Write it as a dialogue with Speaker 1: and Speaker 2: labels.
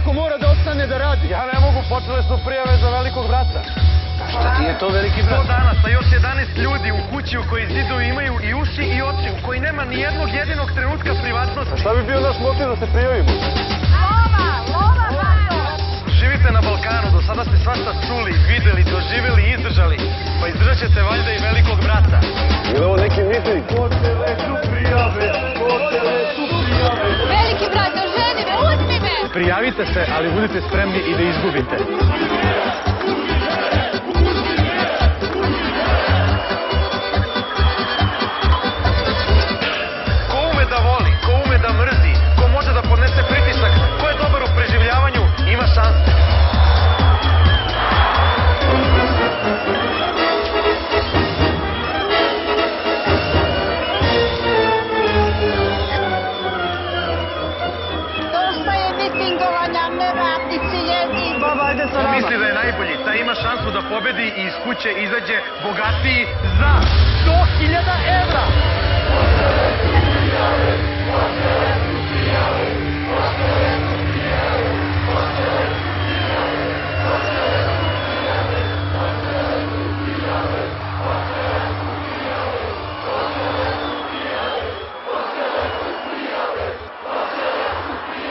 Speaker 1: neko mora da ostane da radi.
Speaker 2: Ja ne mogu, počele su prijave za velikog brata.
Speaker 1: Šta ti je to veliki brat?
Speaker 2: 100 dana sa još 11 ljudi u kući u kojoj zidovi imaju i uši i oči, u koji nema ni jednog jedinog trenutka privatnosti. A šta bi bio naš motiv da se prijavimo?
Speaker 3: Lova, Mato!
Speaker 2: Živite na Balkanu, do sada ste svašta čuli, videli, doživjeli i izdržali. Pa izdržat ćete valjda i velikog brata.
Speaker 4: Ili ovo neki miting?
Speaker 2: Počele su prijave, počele su prijave.
Speaker 3: Veliki brat, oženi me, uzmi me!
Speaker 2: Prijavite se, ali budite spremni i da izgubite. Ko ume da voli, ko ume da mrzi, ko može da podnese pritisak, ko je dobar u preživljavanju, ima šanse.
Speaker 3: Dosta je mitingovanja, neradnici jedni.
Speaker 1: Baba, ajde sa
Speaker 2: Ko
Speaker 1: nama.
Speaker 2: misli da je najbolji, taj ima šansu da pobedi i iz kuće izađe bogatiji za 100.000 evra.